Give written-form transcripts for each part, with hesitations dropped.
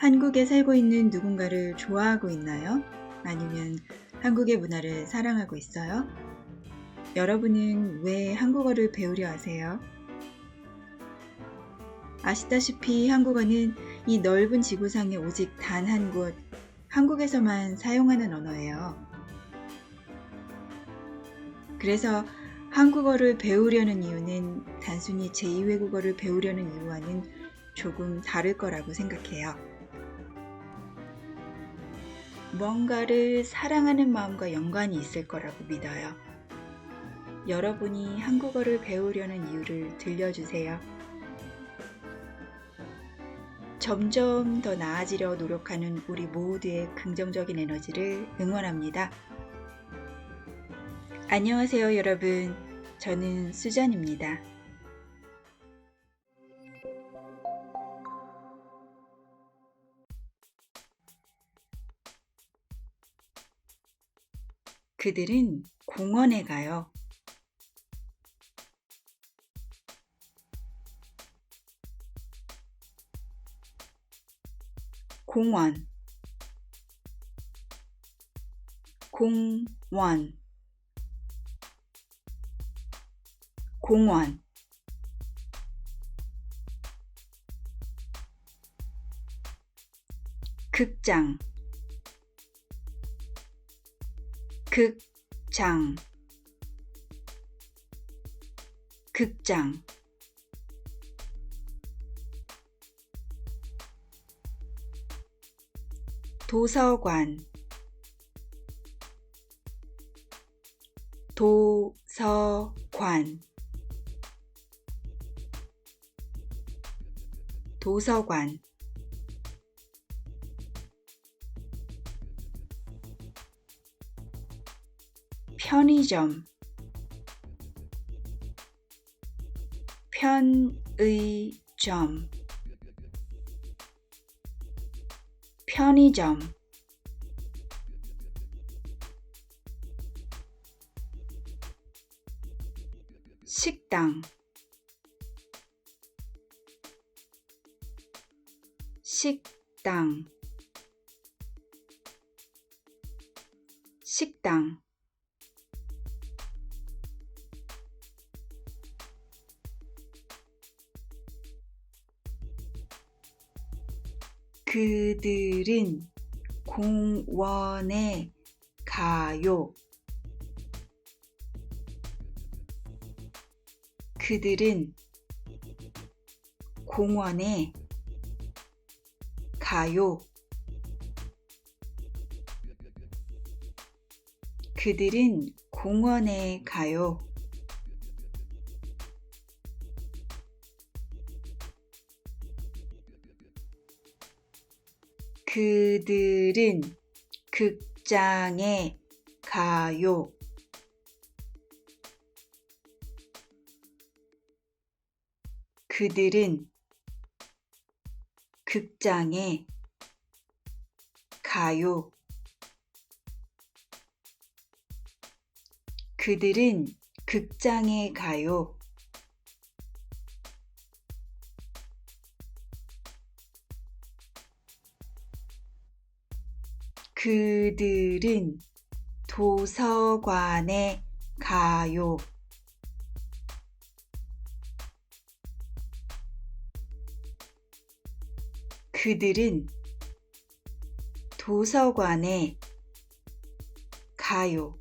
한국에 살고 있는 누군가를 좋아하고 있나요? 아니면 한국의 문화를 사랑하고 있어요? 여러분은 왜 한국어를 배우려 하세요? 아시다시피 한국어는 이 넓은 지구상에 오직 단 한 곳, 한국에서만 사용하는 언어예요. 그래서 한국어를 배우려는 이유는 단순히 제2외국어를 배우려는 이유와는 조금 다를 거라고 생각해요. 뭔가를 사랑하는 마음과 연관이 있을 거라고 믿어요. 여러분이 한국어를 배우려는 이유를 들려주세요. 점점 더 나아지려 노력하는 우리 모두의 긍정적인 에너지를 응원합니다. 안녕하세요, 여러분. 저는 수잔입니다. 그들은 공원에 가요. 공원, 공원, 공원. 극장, 극장, 극장. 도서관, 도서관, 도서관. 편의점, 편의점, 편의점. 식당, 식당, 식당. 그들은 공원에 가요. 그들은 공원에 가요. 그들은 공원에 가요. 그들은 극장에 가요. 그들은 극장에 가요. 그들은 극장에 가요. 그들은 도서관에 가요. 그들은 도서관에 가요.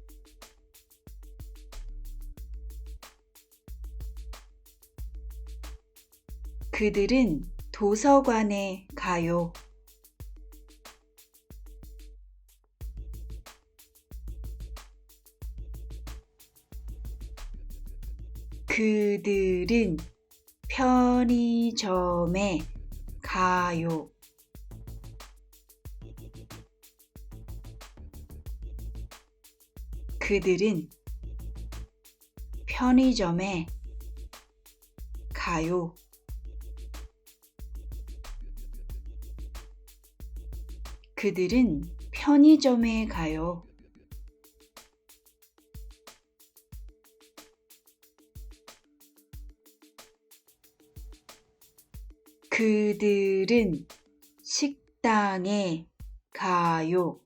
그들은 도서관에 가요. 그들은 편의점에 가요. 그들은 편의점에 가요. 그들은 편의점에 가요. 그들은 식당에 가요.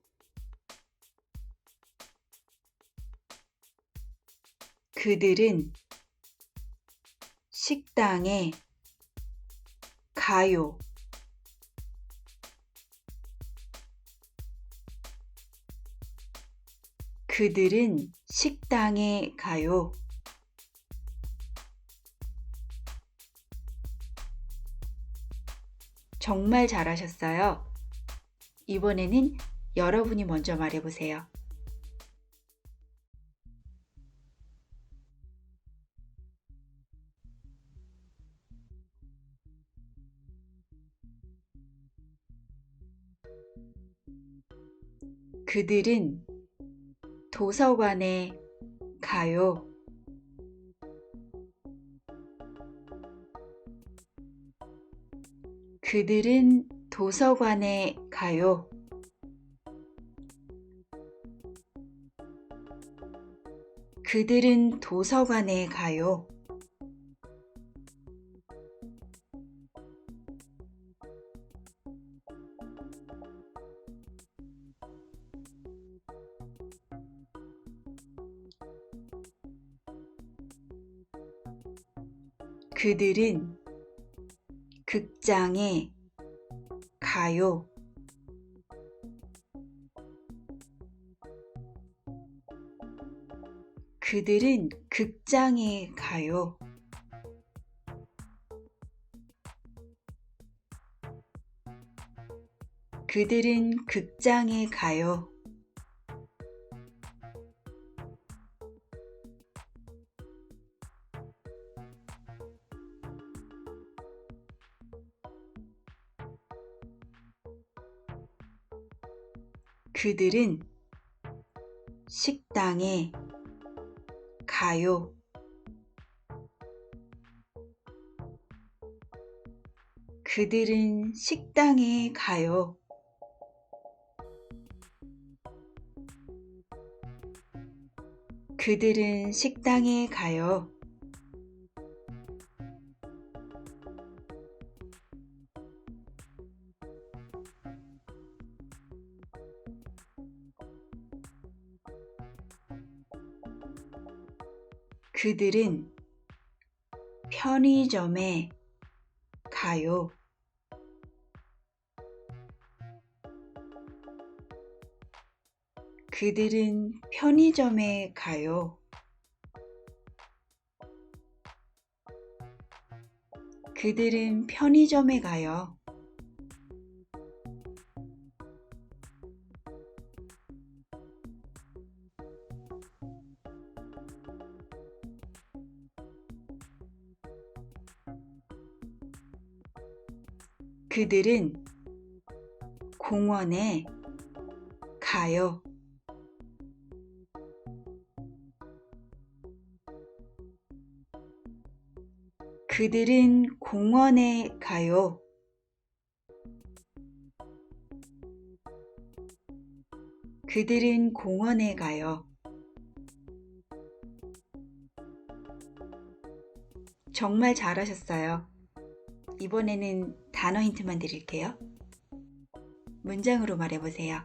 그들은 식당에 가요. 그들은 식당에 가요. 정말 잘하셨어요. 이번에는 여러분이 먼저 말해보세요. 그들은 도서관에 가요. 그들은 도서관에 가요. 그들은 도서관에 가요. 그들은 극장에 가요. 그들은 극장에 가요. 그들은 극장에 가요. 그들은 식당에 가요. 그들은 식당에 가요. 그들은 식당에 가요. 그들은 편의점에 가요. 그들은 편의점에 가요. 그들은 편의점에 가요. 그들은 공원에 가요. 그들은 공원에 가요. 그들은 공원에 가요. 정말 잘하셨어요. 이번에는 단어 힌트만 드릴게요. 문장으로 말해보세요.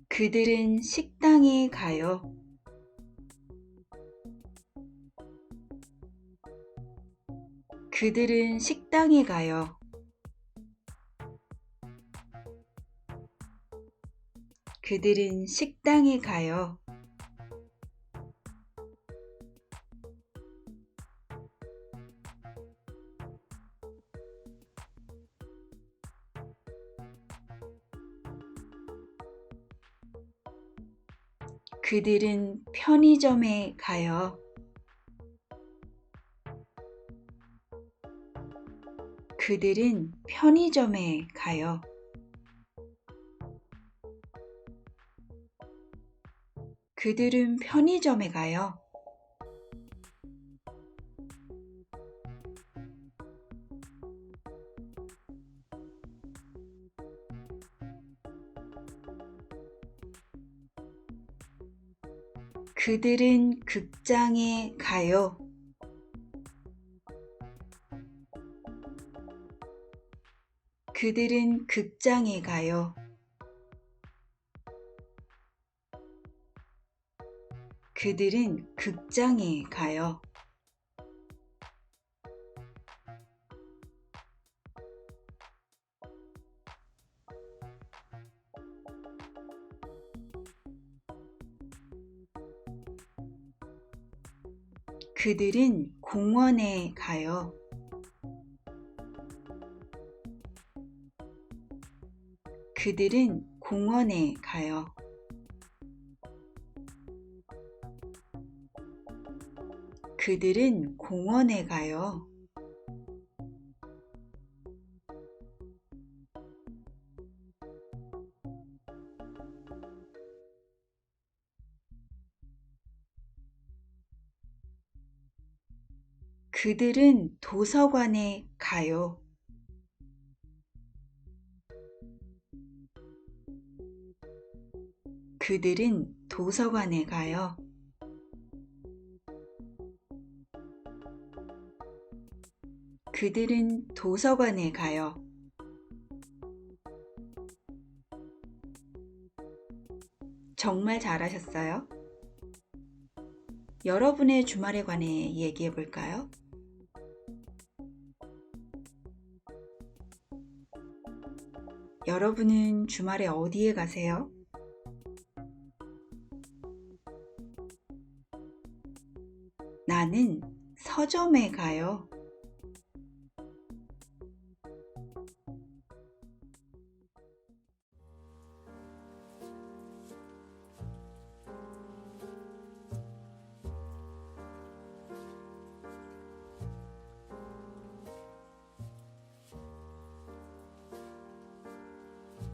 그들은 식당에 가요. 그들은 식당에 가요. 그들은 식당에 가요. 그들은 편의점에 가요. 그들은 편의점에 가요. 그들은 편의점에 가요. 그들은 극장에 가요. 그들은 극장에 가요. 그들은 극장에 가요. 그들은 공원에 가요. 그들은 공원에 가요. 그들은 공원에 가요. 그들은 도서관에 가요. 그들은 도서관에 가요. 그들은 도서관에 가요. 정말 잘하셨어요. 여러분의 주말에 관해 얘기해 볼까요? 여러분은 주말에 어디에 가세요? 나는 서점에 가요.